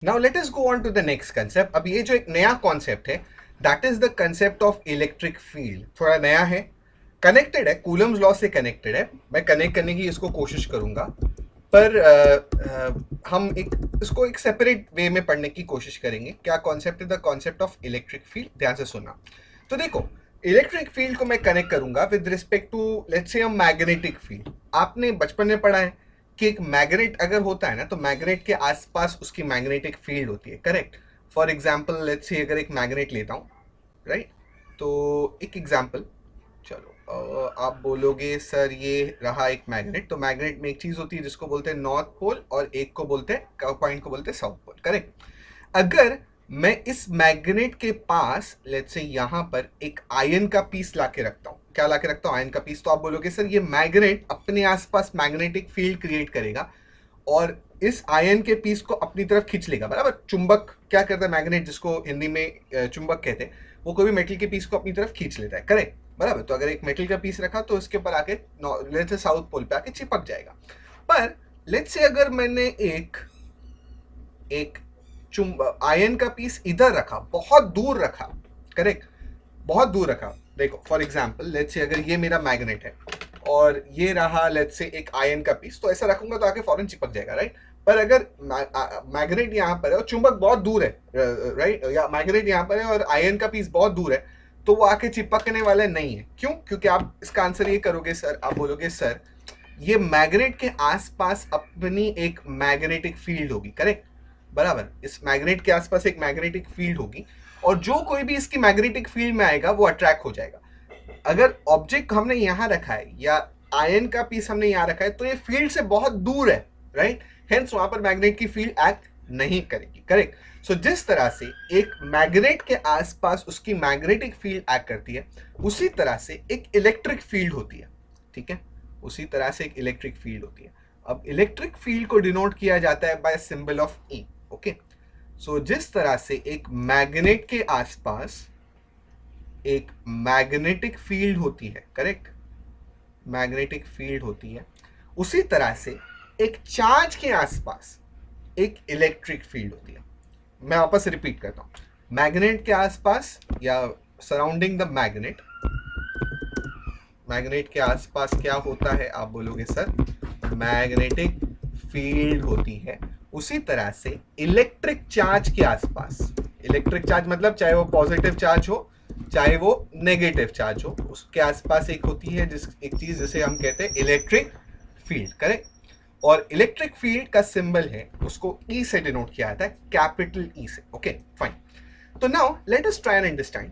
Now let us go on to the next concept. अब ये जो एक नया कॉन्सेप्ट है, that is the concept of electric field. थोड़ा नया है, कनेक्टेड है, कूलम्स लॉ से कनेक्टेड है। मैं कनेक्ट करने की इसको कोशिश करूंगा, पर हम इसको एक सेपरेट वे में पढ़ने की कोशिश करेंगे। क्या कॉन्सेप्ट है? The concept of electric field. ध्यान से सुनना। तो देखो, इलेक्ट्रिक फील्ड को मैं कनेक्ट करूंगा with respect to let's say a magnetic field. आपने बचपन में पढ़ा है कि एक मैग्नेट अगर होता है ना, तो मैग्नेट के आसपास उसकी मैग्नेटिक फील्ड होती है, correct. For example let's say अगर एक मैग्नेट लेता हूँ, राइट, तो एक एग्जाम्पल, चलो आप बोलोगे सर ये रहा एक मैग्नेट। तो मैग्नेट में एक चीज होती है जिसको बोलते हैं नॉर्थ पोल, और एक को बोलते हैं पॉइंट को बोलते हैं साउथ पोल, करेक्ट। अगर मैं इस मैग्नेट के पास लेट्स से यहां पर एक आयन का पीस लाके रखता हूं, क्या लाके रखता हूं? आयन का पीस। तो आप बोलोगे सर ये मैग्नेट अपने आसपास मैग्नेटिक फील्ड क्रिएट करेगा और इस आयन के पीस को अपनी तरफ खींच लेगा, बराबर। चुंबक क्या करता है? मैग्नेट, जिसको हिंदी में चुंबक कहते हैं, वो कोई भी मेटल के पीस को अपनी तरफ खींच लेता है, करेक्ट, बराबर। तो अगर एक मेटल का पीस रखा तो इसके ऊपर आके लेट्स से साउथ पोल पे आके चिपक जाएगा। पर लेट्स से अगर मैंने एक एक आयन का पीस इधर रखा, बहुत दूर रखा, करेक्ट, बहुत दूर रखा। देखो फॉर एग्जाम्पल लेट्स से अगर ये मेरा मैग्नेट है और ये रहा लेट्स से एक आयन का पीस, तो ऐसा रखूंगा तो आके फौरन चिपक जाएगा, राइट। पर अगर मैग्नेट यहाँ पर है और चुंबक बहुत दूर है, राइट, या मैग्नेट यहाँ पर है और आयन का पीस बहुत दूर है, तो वो आके चिपकने वाले नहीं है। क्यों? क्योंकि आप इसका आंसर ये करोगे सर, आप बोलोगे सर ये मैग्नेट के आसपास अपनी एक मैग्नेटिक फील्ड होगी, करेक्ट, बराबर। इस मैग्नेट के आसपास एक मैग्नेटिक फील्ड होगी और जो कोई भी इसकी मैग्नेटिक फील्ड में आएगा वो अट्रैक्ट हो जाएगा। अगर ऑब्जेक्ट हमने यहां रखा है या आयन का पीस हमने यहां रखा है तो ये फील्ड से बहुत दूर है, राइट, हेंस वहां पर मैग्नेट की फील्ड एक्ट नहीं करेगी, करेक्ट। सो जिस तरह से एक मैग्नेट के आसपास उसकी मैग्नेटिक फील्ड एक्ट करती है, उसी तरह से एक इलेक्ट्रिक फील्ड होती है, ठीक है, उसी तरह से एक इलेक्ट्रिक फील्ड होती है। अब इलेक्ट्रिक फील्ड को डिनोट किया जाता है by symbol of E, okay. So जिस तरह से एक मैग्नेट के आसपास एक मैग्नेटिक फील्ड होती है, करेक्ट, मैग्नेटिक फील्ड होती है, उसी तरह से एक चार्ज के आसपास एक इलेक्ट्रिक फील्ड होती है। मैं वापस रिपीट करता हूं, मैग्नेट के आसपास या सराउंडिंग द मैग्नेट, मैग्नेट के आसपास क्या होता है? आप बोलोगे सर मैग्नेटिक फील्ड होती है। उसी तरह से इलेक्ट्रिक चार्ज के आसपास, इलेक्ट्रिक चार्ज मतलब चाहे वो पॉजिटिव चार्ज हो चाहे वो नेगेटिव चार्ज हो, उसके आसपास एक होती है एक चीज जिसे हम कहते हैं इलेक्ट्रिक फील्ड, करेक्ट। और इलेक्ट्रिक फील्ड का सिंबल है, उसको ई से डिनोट किया जाता है, कैपिटल ई से, ओके फाइन। तो now let us try and understand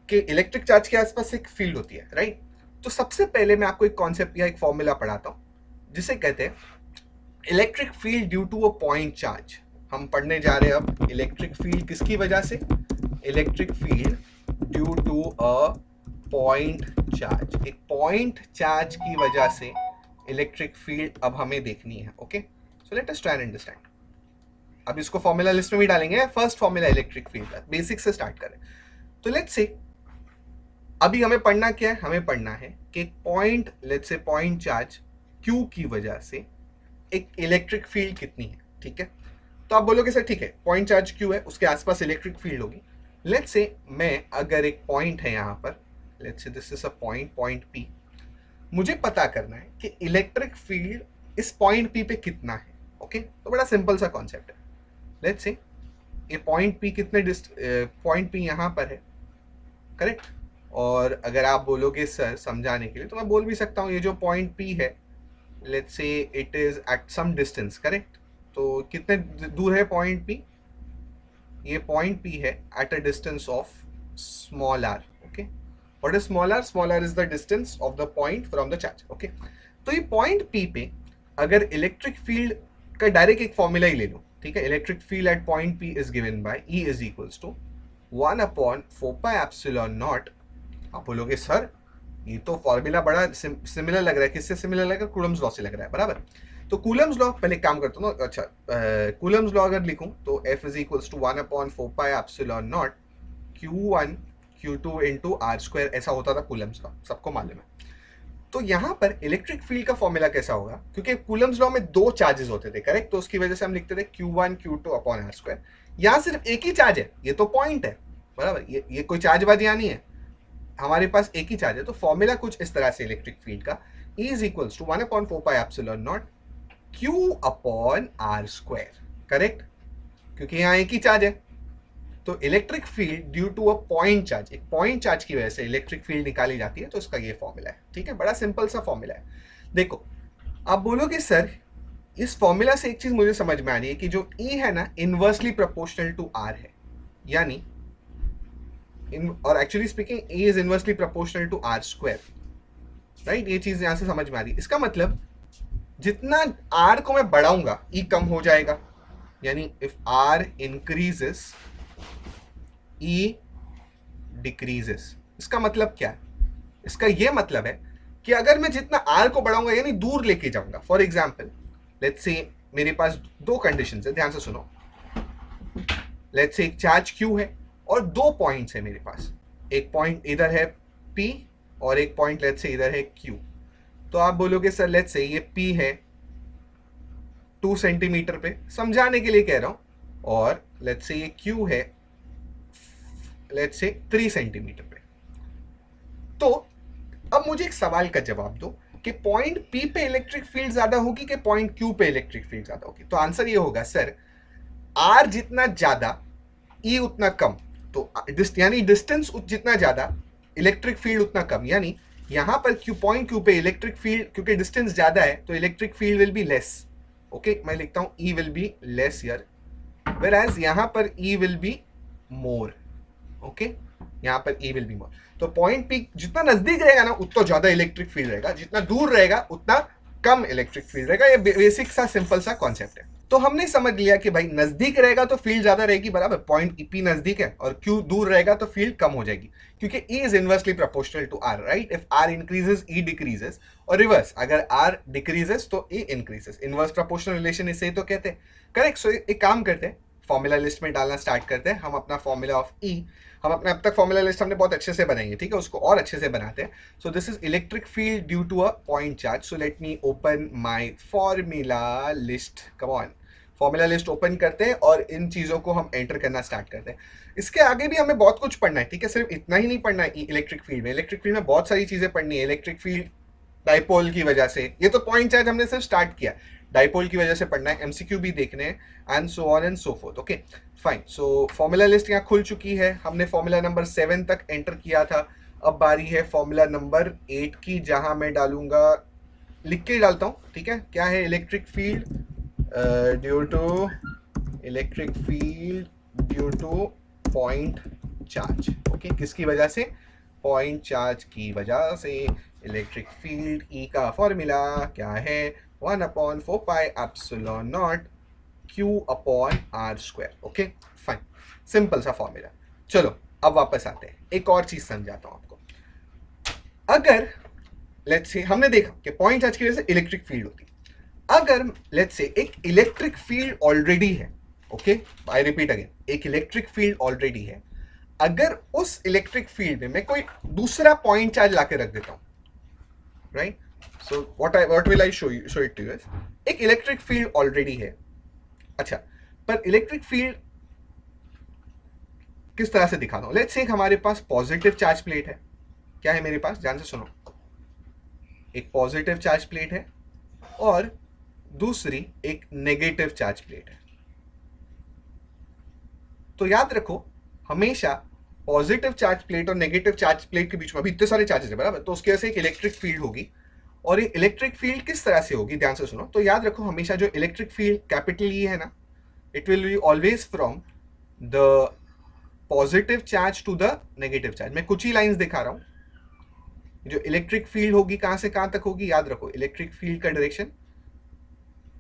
कि इलेक्ट्रिक चार्ज के आसपास एक फील्ड होती है, राइट। तो सबसे पहले मैं आपको एक कॉन्सेप्ट या एक फॉर्मूला पढ़ाता हूं जिसे कहते हैं electric field due to a point charge. हम पढ़ने जा रहे हैं अब इलेक्ट्रिक फील्ड किसकी वजह से? Electric field due to a point charge. एक पॉइंट चार्ज की वजह से इलेक्ट्रिक फील्ड अब हमें देखनी है, okay. So let us try and understand. अब इसको फॉर्मूला लिस्ट में भी डालेंगे। फर्स्ट फॉर्मूला इलेक्ट्रिक फील्ड का, बेसिक से स्टार्ट करें। तो लेट्स से अभी हमें पढ़ना क्या है? हमें पढ़ना है कि point let's say point charge Q की वजह से एक इलेक्ट्रिक फील्ड कितनी है, ठीक है। तो आप बोलोगे सर ठीक है, पॉइंट चार्ज क्यू है, उसके आसपास इलेक्ट्रिक फील्ड होगी। लेट्स से मैं अगर एक पॉइंट है यहां पर, let's say this is a point, point P, मुझे पता करना है कि इलेक्ट्रिक फील्ड इस पॉइंट पी पे कितना है, ओके। तो बड़ा सिंपल सा कॉन्सेप्ट है। लेट्स से ये पॉइंट पी कितने पॉइंट पी यहां पर है, करेक्ट। और अगर आप बोलोगे सर समझाने के लिए, तो मैं बोल भी सकता हूँ ये जो पॉइंट पी है, let's say it is at some distance, correct. तो कितने दूर है पॉइंट पी? ये पॉइंट पी है at a distance of small R, okay. What is small R? Small R is the distance of the point from the charge, okay. तो ये point P पे अगर इलेक्ट्रिक फील्ड का direct एक formula ही ले लो, ठीक है। Electric field at point P is given by E is equals to 1/4πε0। आप बोलोगे सर ये तो फॉर्मूला बड़ा सिमिलर लग रहा है। किससे सिमिलर लग रहा है? कूलम्स लॉ से लग रहा है, बराबर। तो कूलम्स लॉ पहले काम करता हूँ ना, अच्छा, कूलम्स लॉ अगर लिखूं तो F is equals to 1/4πε0 Q1 Q2 into R square, ऐसा होता था कूलम्स लॉ, सबको मालूम है। तो यहां पर इलेक्ट्रिक फील्ड का फॉर्मूला कैसा होगा, क्योंकि कूलम्स लॉ में दो चार्जेस होते थे, करेक्ट, तो उसकी वजह से हम लिखते थे Q1 Q2 upon R square. यहां सिर्फ एक ही चार्ज है, ये तो पॉइंट है, बराबर, ये कोई चार्ज बाजी यहाँ नहीं है, हमारे पास एक ही चार्ज है। तो फॉर्मूला कुछ इस तरह से इलेक्ट्रिक फील्ड का, E is equals to 1/4πε0 Q upon R square, correct, क्योंकि यहाँ एक ही चार्ज है। तो electric field due to a point charge, एक पॉइंट चार्ज की वजह से इलेक्ट्रिक फील्ड निकाली जाती है, तो इसका ये फॉर्मूला है, ठीक है, बड़ा सिंपल सा फॉर्मूला है। देखो, आप बोलोगे सर इस फॉर्मूला से एक चीज मुझे समझ में आ रही है कि जो E है ना, इनवर्सली प्रोपोर्शनल टू R है, यानी और actually speaking E is inversely proportional to R square, right, ये चीज यहां से समझ में आ रही है। इसका मतलब जितना R को मैं बढ़ाऊंगा E कम हो जाएगा, यानी if R increases E decreases. इसका मतलब क्या है, इसका ये मतलब है कि अगर मैं जितना R को बढ़ाऊंगा यानी दूर लेके जाऊंगा, फॉर एग्जाम्पल लेट्स से मेरे पास दो कंडीशन है, ध्यान से सुनो, लेट्स से एक चार्ज Q है और दो पॉइंट्स है मेरे पास, एक पॉइंट इधर है P और एक पॉइंट लेट्स से इधर है Q। तो आप बोलोगे सर लेट्स से ये P है 2 सेंटीमीटर पे, समझाने के लिए कह रहा हूं, और लेट्स से ये Q है लेट्स से 3 सेंटीमीटर पे। तो अब मुझे एक सवाल का जवाब दो कि पॉइंट P पे इलेक्ट्रिक फील्ड ज्यादा होगी कि पॉइंट Q पे इलेक्ट्रिक फील्ड ज्यादा होगी। तो आंसर ये होगा सर R जितना ज्यादा E उतना कम, तो यानी डिस्टेंस जितना ज्यादा इलेक्ट्रिक फील्ड उतना कम, यानी यहां पर पॉइंट Q पे इलेक्ट्रिक फील्ड, क्योंकि डिस्टेंस ज्यादा है तो electric field will be less, okay, मैं लिखता हूं E will be less here, whereas यहां पर E will be more, okay, यहां पर E विल बी मोर। तो पॉइंट P जितना नजदीक रहेगा ना उतना ज्यादा इलेक्ट्रिक फील्ड रहेगा, जितना दूर रहेगा उतना कम इलेक्ट्रिक फील्ड रहेगा। ये बेसिक सा सिंपल सा कॉन्सेप्ट है। तो हमने समझ लिया कि भाई नजदीक रहेगा तो फील्ड ज्यादा रहेगी, बराबर, पॉइंट P नजदीक है, और Q दूर रहेगा तो फील्ड कम हो जाएगी, क्योंकि E is inversely proportional to R, right, if R increases E decreases, और रिवर्स, अगर R डिक्रीजेस तो E increases, inverse proportional relation इसे तो कहते हैं, करेक्ट। सो एक काम करते हैं, फॉर्मूला लिस्ट में डालना स्टार्ट करते हैं। हम अपना फॉर्मूला ऑफ E, हम अपने अब तक फॉर्मूला लिस्ट हमने बहुत अच्छे से बनाई है, ठीक है, उसको और अच्छे से बनाते हैं। So this is electric field due to a point charge. So let me open my formula list, come on, formula list open करते हैं और इन चीज़ों को हम एंटर करना स्टार्ट करते हैं। इसके आगे भी हमें बहुत कुछ पढ़ना है, ठीक है, सिर्फ इतना ही नहीं पढ़ना है इलेक्ट्रिक फील्ड में। इलेक्ट्रिक फील्ड में बहुत सारी चीज़ें पढ़नी है। इलेक्ट्रिक फील्ड डाइपोल की वजह से, ये तो पॉइंट चार्ज हमने सिर्फ स्टार्ट किया, डाइपोल की वजह से पढ़ना है, एमसीक्यू भी देखने हैं, and so on and so fourth, okay fine. So formula list यहाँ खुल चुकी है, हमने फॉर्मूला नंबर 7 तक एंटर किया था। अब बारी है फॉर्मूला नंबर 8 की, जहां मैं डालूंगा, लिख के डालता हूँ, ठीक है, क्या है, electric field due to electric field due to point charge, okay, किसकी वजह से, पॉइंट चार्ज की वजह से इलेक्ट्रिक फील्ड E का फॉर्मूला क्या है, 1/4πε0 Q upon R square, okay fine, simple सा फॉर्मूला। चलो अब वापस आते हैं, एक और चीज समझाता हूं आपको। अगर लेट्स से हमने देखा कि पॉइंट चार्ज की वजह से इलेक्ट्रिक फील्ड होती है, अगर लेट्स से एक इलेक्ट्रिक फील्ड ऑलरेडी है, ओके, आई रिपीट अगेन, एक इलेक्ट्रिक फील्ड ऑलरेडी है, अगर उस इलेक्ट्रिक फील्ड में मैं कोई दूसरा पॉइंट चार्ज लाके रख देता हूं, right, so what will I show it to you, एक इलेक्ट्रिक फील्ड ऑलरेडी है, अच्छा, पर इलेक्ट्रिक फील्ड किस तरह से दिखाता हूं। लेट्स से हमारे पास पॉजिटिव चार्ज प्लेट है, क्या है मेरे पास, ध्यान से सुनो, एक पॉजिटिव चार्ज प्लेट है और दूसरी एक नेगेटिव चार्ज प्लेट है। तो याद रखो हमेशा पॉजिटिव चार्ज प्लेट और नेगेटिव चार्ज प्लेट के बीच में अभी इतने सारे चार्जेस है, बराबर, तो उसकी वजह से एक इलेक्ट्रिक फील्ड होगी, और ये इलेक्ट्रिक फील्ड किस तरह से होगी, ध्यान से सुनो। तो याद रखो हमेशा जो इलेक्ट्रिक फील्ड कैपिटल E है ना, it will be always from the positive charge to the negative charge. मैं कुछ ही लाइंस दिखा रहा हूं, जो इलेक्ट्रिक फील्ड होगी कहां से कहां तक होगी, याद रखो इलेक्ट्रिक फील्ड का डायरेक्शन,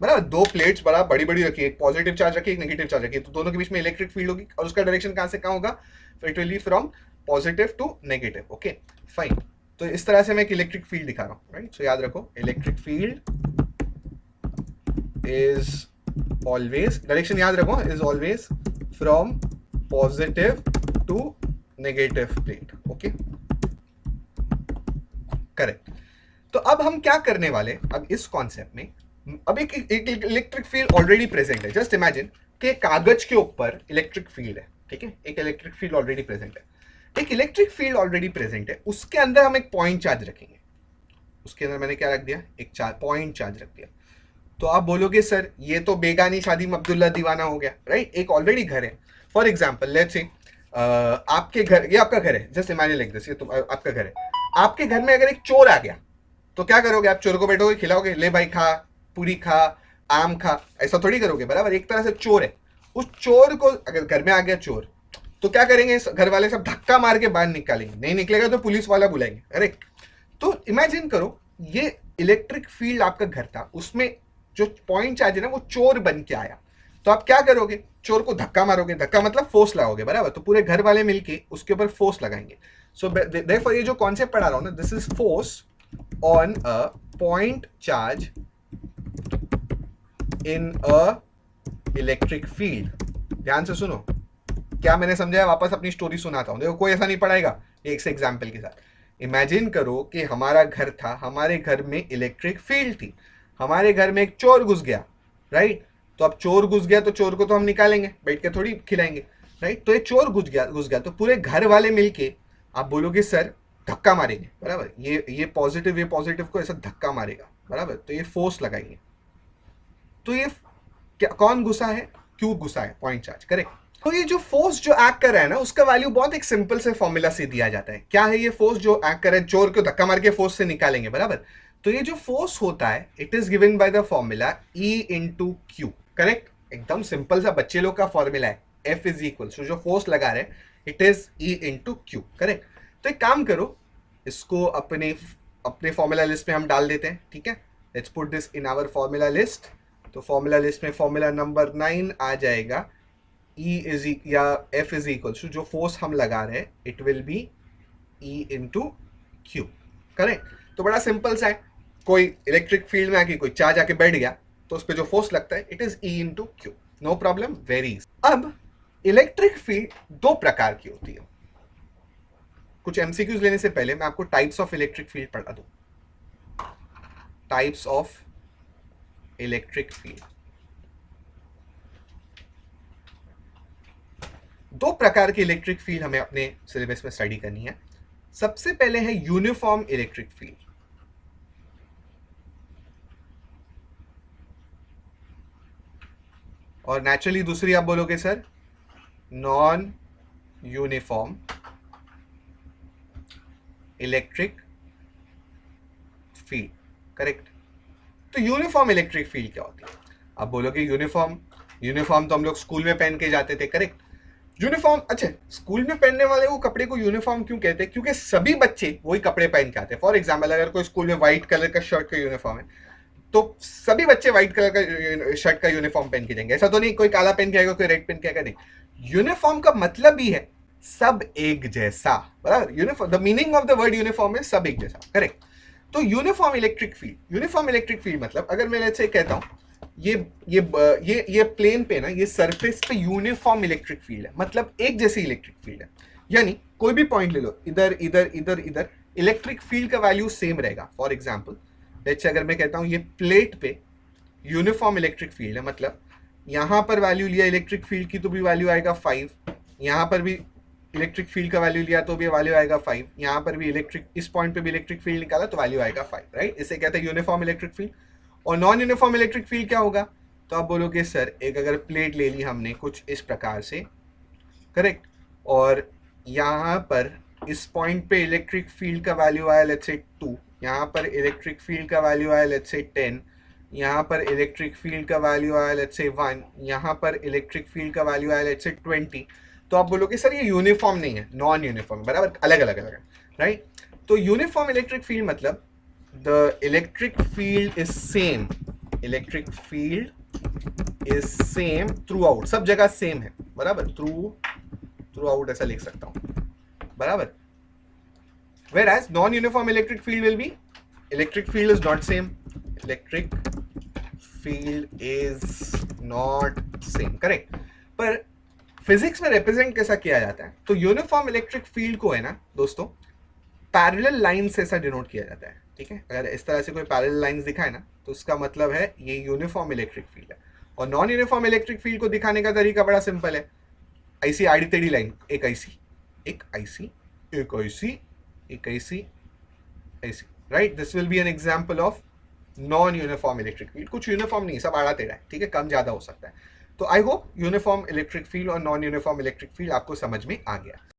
बराबर, दो प्लेट्स बड़ा बड़ी बड़ी रखी है, एक पॉजिटिव चार्ज रखी है, एक नेगेटिव चार्ज रखी है, तो दोनों के बीच में इलेक्ट्रिक फील्ड होगी, और उसका डायरेक्शन कहां से कहां होगा, it will be from positive to negative, okay fine. तो इस तरह से मैं एक इलेक्ट्रिक फील्ड दिखा रहा हूं, राइट। सो याद रखो electric field is always, direction याद रखो, is always from positive to negative plate, okay correct. तो अब हम क्या करने वाले, अब इस कॉन्सेप्ट में अब एक इलेक्ट्रिक फील्ड ऑलरेडी प्रेजेंट है। जस्ट इमेजिन कि कागज के ऊपर इलेक्ट्रिक फील्ड है, ठीक है, एक इलेक्ट्रिक फील्ड ऑलरेडी प्रेजेंट है, एक इलेक्ट्रिक फील्ड ऑलरेडी प्रेजेंट है, उसके अंदर हम एक पॉइंट चार्ज रखेंगे। उसके अंदर मैंने क्या रख दिया, एक पॉइंट चार्ज रख दिया। तो आप बोलोगे सर ये तो बेगानी शादी में अब्दुल्ला दीवाना हो गया, राइट? एक ऑलरेडी घर है। फॉर एग्जाम्पल लेट्स से आपके घर, ये आपका घर है, जस्ट इमेजिन लाइक दिस, ये तो आपका घर है। आपके घर में अगर एक चोर आ गया तो क्या करोगे आप? चोर को बैठोगे, खिलाओगे, ले भाई खा, पूरी खा, आम खा, ऐसा थोड़ी करोगे, बराबर? एक तरह से चोर है। उस चोर को अगर घर में आ गया चोर, तो क्या करेंगे घर वाले? सब धक्का मार के बाहर निकालेंगे, नहीं निकलेगा तो पुलिस वाला बुलाएंगे। अरे तो इमेजिन करो ये इलेक्ट्रिक फील्ड आपका घर था, उसमें जो पॉइंट चार्ज है ना वो चोर बन के आया, तो आप क्या करोगे? चोर को धक्का मारोगे, धक्का मतलब फोर्स लगाओगे, बराबर? तो पूरे घर वाले मिलके उसके ऊपर फोर्स लगाएंगे। सो देयरफॉर ये जो कॉन्सेप्ट पढ़ा रहा हूं ना, this is force on a point charge in a electric field. ध्यान से सुनो, क्या मैंने समझाया? वापस अपनी स्टोरी सुनाता हूं। देखो कोई ऐसा नहीं पढ़ाएगा, एक से एग्जाम्पल के साथ। इमेजिन करो कि हमारा घर था, हमारे घर में इलेक्ट्रिक फील्ड थी, हमारे घर में एक चोर घुस गया, राइट? तो अब चोर घुस गया तो चोर को तो हम निकालेंगे, बैठ के थोड़ी खिलाएंगे, राइट? तो ये चोर घुस गया तो पूरे घर वाले मिलके आप बोलोगे सर धक्का मारेंगे, बराबर? ये पॉजिटिव को ऐसा धक्का मारेगा, बराबर? तो ये फोर्स लगाएंगे। तो ये क्या, कौन घुसा है, क्यों घुसा है? Point charge, correct? तो ये जो फोर्स जो एक्ट कर रहा है ना, उसका वैल्यू बहुत एक सिंपल से फॉर्मूला से दिया जाता है। क्या है ये फोर्स जो एक्ट कर रहा है? चोर को धक्का मार के फोर्स से निकालेंगे, बराबर? तो ये जो फोर्स होता है, it is given by the formula E into Q, correct? एकदम सिंपल सा बच्चे लोग का फॉर्मूला है। F इज इक्वल, जो फोर्स लगा रहे हैं it is E into Q, correct? तो एक काम करो, इसको अपने फॉर्मूला लिस्ट में हम डाल देते हैं, ठीक है? Let's put this in our formula list. तो फॉर्मूला लिस्ट में फॉर्मूला नंबर 9 आ जाएगा, E इज या F इज इक्वल टू जो फोर्स हम लगा रहे हैं it will be E into Q, correct? तो बड़ा सिंपल सा है। कोई इलेक्ट्रिक फील्ड में आके कोई चार्ज आके बैठ गया तो उस पर जो फोर्स लगता है it is E into Q, no problem, very easy. अब इलेक्ट्रिक फील्ड दो प्रकार की होती है। कुछ एमसीक्यूज लेने से पहले मैं आपको टाइप्स ऑफ इलेक्ट्रिक फील्ड पढ़ा दूं। टाइप्स ऑफ इलेक्ट्रिक फील्ड, दो प्रकार की इलेक्ट्रिक फील्ड हमें अपने सिलेबस में स्टडी करनी है। सबसे पहले है यूनिफॉर्म इलेक्ट्रिक फील्ड, और नेचुरली दूसरी आप बोलोगे sir non uniform electric field, correct? तो यूनिफॉर्म इलेक्ट्रिक फील्ड क्या होती है? आप बोलोगे यूनिफॉर्म तो हम लोग स्कूल में पहन के जाते थे, करेक्ट? यूनिफॉर्म, अच्छा, स्कूल में पहनने वाले वो कपड़े को यूनिफॉर्म क्यों कहते हैं? क्योंकि सभी बच्चे वही कपड़े पहन के आते हैं। फॉर एग्जाम्पल अगर कोई स्कूल में व्हाइट कलर का शर्ट का यूनिफॉर्म है तो सभी बच्चे व्हाइट कलर का शर्ट का यूनिफॉर्म पहन के जाएंगे। ऐसा तो नहीं कोई काला पहन के आएगा, कोई रेड पहन के आएगा, नहीं। यूनिफॉर्म का मतलब ही है सब एक जैसा, बराबर? Uniform, the meaning of the word uniform है सब एक जैसा, करेक्ट? तो यूनिफॉर्म इलेक्ट्रिक फील्ड मतलब अगर मैं लेट्स से कहता हूं ये प्लेन पे ना, ये सरफेस पे यूनिफॉर्म इलेक्ट्रिक फील्ड है, मतलब एक जैसी इलेक्ट्रिक फील्ड है। यानी कोई भी पॉइंट ले लो, इधर इधर इधर इधर, इलेक्ट्रिक फील्ड का वैल्यू सेम रहेगा। फॉर एग्जाम्पल लेट्स से अगर मैं कहता हूं ये प्लेट पे यूनिफॉर्म इलेक्ट्रिक फील्ड है, मतलब यहां पर वैल्यू लिया इलेक्ट्रिक फील्ड की तो भी वैल्यू आएगा 5, यहां पर भी इलेक्ट्रिक फील्ड का वैल्यू लिया तो भी वैल्यू आएगा 5, यहां पर भी इस पॉइंट पे भी इलेक्ट्रिक फील्ड निकाला तो वैल्यू आएगा 5, राइट? इसे कहते हैं यूनिफॉर्म इलेक्ट्रिक फील्ड। और नॉन यूनिफॉर्म इलेक्ट्रिक फील्ड क्या होगा? तो आप बोलोगे सर एक अगर प्लेट ले ली हमने कुछ इस प्रकार से, करेक्ट, और यहाँ पर इस पॉइंट पे इलेक्ट्रिक फील्ड का वैल्यू आया लेट्स से 2, यहाँ पर इलेक्ट्रिक फील्ड का वैल्यू आया लेट्स से 10, यहाँ पर इलेक्ट्रिक फील्ड का वैल्यू आया लेट्स से 1, यहाँ पर इलेक्ट्रिक फील्ड का वैल्यू आया लेट्स से 20, तो आप बोलोगे सर ये यूनिफॉर्म नहीं है, नॉन यूनिफॉर्म, बराबर? अलग अलग अलग, राइट? तो यूनिफॉर्म इलेक्ट्रिक फील्ड मतलब the electric field is same, electric field is same through out, सब जगह सेम है, बराबर? थ्रू आउट ऐसा लिख सकता हूं, बराबर? Whereas non-uniform electric field will be, electric field is not same, electric field is not same, correct? पर फिजिक्स में रिप्रेजेंट कैसा किया जाता है? तो यूनिफॉर्म इलेक्ट्रिक फील्ड को है ना दोस्तों पैरेलल लाइन से ऐसा डिनोट किया जाता है। ठीक है, अगर इस तरह से कोई पैरेलल लाइंस दिखाए ना तो उसका मतलब है ये यूनिफॉर्म इलेक्ट्रिक फील्ड है। और नॉन यूनिफॉर्म इलेक्ट्रिक फील्ड को दिखाने का तरीका बड़ा सिंपल है, ऐसी आड़ी टेढ़ी लाइन, एक ऐसी, एक ऐसी, एक ऐसी, एक ऐसी, ऐसी, right. This will be an example of non uniform electric field. कुछ यूनिफॉर्म नहीं, सब आड़ा टेढ़ा है, ठीक है, कम ज्यादा हो सकता है। तो I hope uniform electric field और नॉन यूनिफॉर्म इलेक्ट्रिक फील्ड आपको समझ में आ गया।